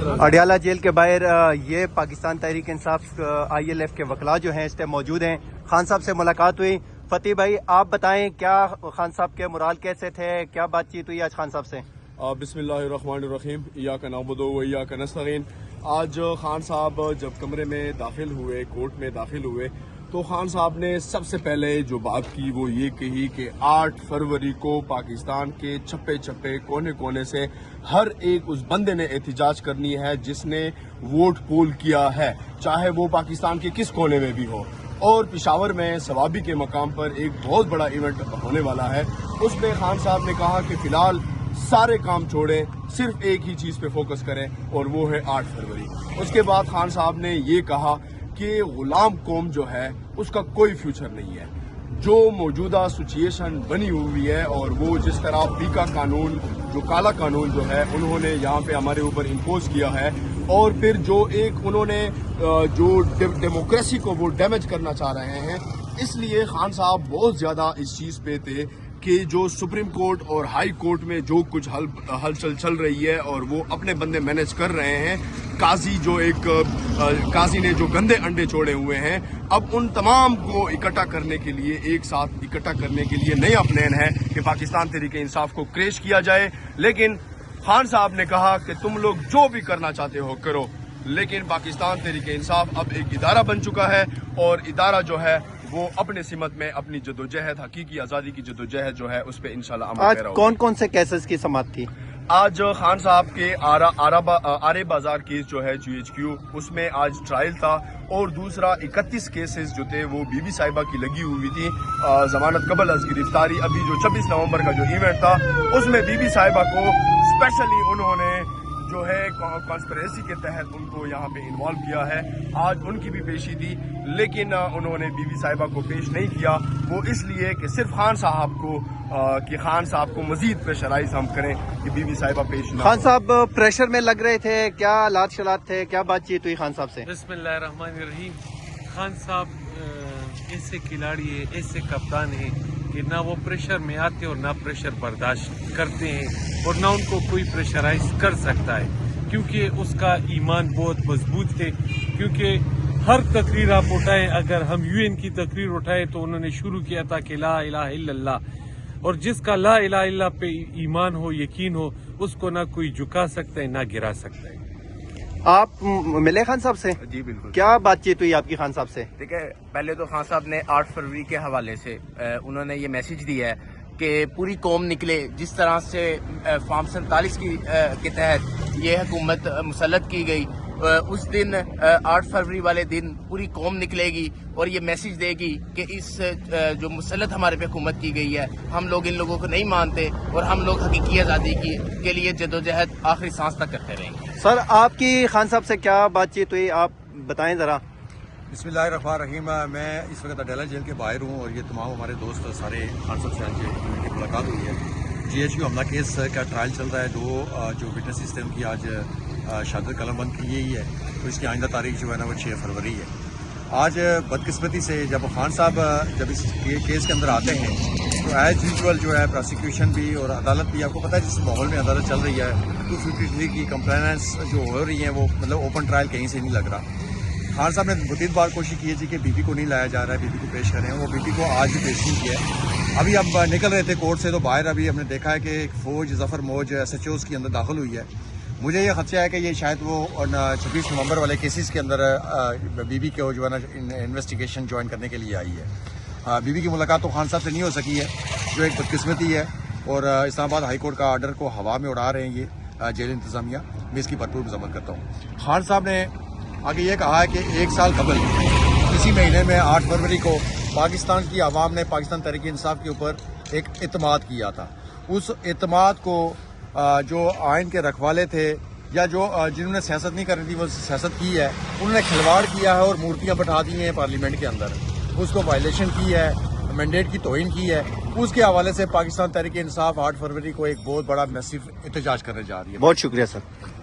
Adiala jail کے باہر یہ پاکستان تحریک انصاف ILF کے وکلاء جو ہیں اس سے موجود ہیں. خان صاحب سے ملاقات ہوئی. فتح بھائی آپ بتائیں کیا خان صاحب کے مرال کیسے تھے, کیا بات چیت ہوئی آج خان صاحب سے؟ بسم اللہ الرحمن الرحیم. ایاک نعبد و ایاک نستعین. آج خان صاحب جب کمرے میں داخل ہوئے, کورٹ میں داخل ہوئے, تو خان صاحب نے سب سے پہلے جو بات کی وہ یہ کہی کہ 8 فروری کو پاکستان کے چھپے چھپے کونے کونے سے ہر ایک اس بندے نے احتجاج کرنی ہے جس نے ووٹ پول کیا ہے, چاہے وہ پاکستان کے کس کونے میں بھی ہو. اور پشاور میں ثوابی کے مقام پر ایک بہت بڑا ایونٹ ہونے والا ہے. اس میں خان صاحب نے کہا کہ فی الحال سارے کام چھوڑیں, صرف ایک ہی چیز پہ فوکس کریں اور وہ ہے 8 فروری. اس کے بعد خان صاحب نے یہ کہا کہ غلام قوم جو ہے اس کا کوئی فیوچر نہیں ہے. جو موجودہ سچویشن بنی ہوئی ہے اور وہ جس طرح پیکا قانون, جو کالا قانون جو ہے انہوں نے یہاں پہ ہمارے اوپر امپوز کیا ہے, اور پھر جو ایک انہوں نے جو ڈیموکریسی کو وہ ڈیمیج کرنا چاہ رہے ہیں, اس لیے خان صاحب بہت زیادہ اس چیز پہ تھے کہ جو سپریم کورٹ اور ہائی کورٹ میں جو کچھ ہلچل چل رہی ہے اور وہ اپنے بندے مینج کر رہے ہیں, قاضی نے جو گندے انڈے چھوڑے ہوئے ہیں, اب ان تمام کو اکٹھا کرنے کے لیے, ایک ساتھ اکٹھا کرنے کے لیے نیا پلان ہے کہ پاکستان تحریک انصاف کو کریش کیا جائے. لیکن خان صاحب نے کہا کہ تم لوگ جو بھی کرنا چاہتے ہو کرو, لیکن پاکستان تحریک انصاف اب ایک ادارہ بن چکا ہے اور ادارہ جو ہے وہ اپنے سمت میں اپنی جدوجہد, حقیقی آزادی کی جدوجہد جو ہے اس پہ انشاءاللہ عمل پیرا ہوگا. کون کون سے کیسز کی سماعت تھی آج؟ خان صاحب کے آرے بازار کیس جو ہے GHQ, اس میں آج ٹرائل تھا, اور دوسرا 31 کیسز جو تھے وہ بی بی صاحبہ کی لگی ہوئی تھی ضمانت قبل از گرفتاری. ابھی جو 26 نومبر کا جو ایونٹ تھا اس میں بی بی صاحبہ کو اسپیشلی انہوں نے جو ہے کانسپریسی کے تحت ان کو یہاں پہ انوالو کیا ہے. آج ان کی بھی پیشی تھی, لیکن انہوں نے بی بی صاحبہ کو پیش نہیں کیا. وہ اس لیے کہ صرف خان صاحب کو مزید پریشرائز ہم کریں کہ بی بی صاحبہ پیش نہ. خان صاحب پریشر میں لگ رہے تھے, کیا حالات شلات تھے, کیا بات چیت ہوئی خان صاحب سے؟ بسم اللہ الرحمن الرحیم. خان صاحب ایسے کھلاڑی ہیں, ایسے کپتان ہیں کہ نہ وہ پریشر میں آتے اور نہ پریشر برداشت کرتے ہیں, اور نہ ان کو کوئی پریشرائز کر سکتا ہے, کیونکہ اس کا ایمان بہت مضبوط ہے. کیونکہ ہر تقریر آپ اٹھائیں, اگر ہم UN کی تقریر اٹھائیں تو انہوں نے شروع کیا تھا کہ لا الہ الا اللہ, اور جس کا لا الہ الا اللہ پہ ایمان ہو, یقین ہو, اس کو نہ کوئی جھکا سکتا ہے نہ گرا سکتا ہے. آپ ملے خان صاحب سے؟ جی بالکل. کیا بات چیت ہوئی آپ کی خان صاحب سے؟ ٹھیک ہے, پہلے تو خان صاحب نے 8 فروری کے حوالے سے انہوں نے یہ میسج دیا ہے کہ پوری قوم نکلے. جس طرح سے فارم 47 کے تحت یہ حکومت مسلط کی گئی, اس دن 8 فروری والے دن پوری قوم نکلے گی اور یہ میسج دے گی کہ اس جو مسلط ہمارے پہ حکومت کی گئی ہے, ہم لوگ ان لوگوں کو نہیں مانتے اور ہم لوگ حقیقی آزادی کے لیے جدوجہد آخری سانس تک کرتے رہیں گے. سر آپ کی خان صاحب سے کیا بات چیت ہوئی, آپ بتائیں ذرا. بسم اللہ الرحمن الرحیم. میں اس وقت اڈیالہ جیل کے باہر ہوں, اور یہ تمام ہمارے دوست سارے خان صاحب سے آج کی ملاقات ہوئی ہے. GHQ حملہ کیس کا ٹرائل چل رہا ہے. 2 جو وٹنس سسٹم کی آج شہادت قلم بند کی گئی ہے, تو اس کی آئندہ تاریخ جو ہے نا وہ 6 فروری ہے. آج بدقسمتی سے جب خان صاحب جب اس کیس کے اندر آتے ہیں تو ایز یوزول جو ہے پروسیکیوشن بھی اور عدالت بھی, آپ کو پتہ ہے جس ماحول میں عدالت چل رہی ہے, 253 کی کمپلینس جو ہو رہی ہیں وہ مطلب اوپن ٹرائل کہیں سے نہیں لگ رہا. خان صاحب نے بہت بار کوشش کی ہے کہ بی بی کو نہیں لایا جا رہا ہے, بی بی کو پیش کریں. وہ بی بی کو آج بھی پیش نہیں کیا ہے. ابھی اب نکل رہے تھے کورٹ سے, تو باہر ابھی ہم نے دیکھا ہے کہ ایک فوج ظفر موج SHOs کے اندر داخل ہوئی ہے. مجھے یہ خدشہ ہے کہ یہ شاید وہ 26 نومبر والے کیسز کے اندر بی بی کو جو ہے نا انویسٹیگیشن جوائن کرنے کے لیے آئی ہے. بی بی کی ملاقات تو خان صاحب سے نہیں ہو سکی ہے, جو ایک بدقسمتی ہے, اور اسلام آباد ہائی کورٹ کا آرڈر کو ہوا میں اڑا رہے ہیں یہ جیل انتظامیہ. میں اس کی بھرپور مذمت کرتا ہوں. خان صاحب نے آگے یہ کہا ہے کہ 1 سال قبل اسی مہینے میں 8 فروری کو پاکستان کی عوام نے پاکستان تحریک انصاف کے اوپر ایک اعتماد کیا تھا. اس اعتماد کو جو آئین کے رکھوالے تھے یا جو جنہوں نے سیاست نہیں کرنی تھی وہ سیاست کی ہے, انہوں نے کھلواڑ کیا ہے اور مورتیاں بٹھا دی ہیں پارلیمنٹ کے اندر. اس کو وائلیشن کی ہے, مینڈیٹ کی توہین کی ہے. اس کے حوالے سے پاکستان تحریک انصاف 8 فروری کو ایک بہت بڑا میسو احتجاج کرنے جا رہی ہے. بہت شکریہ سر.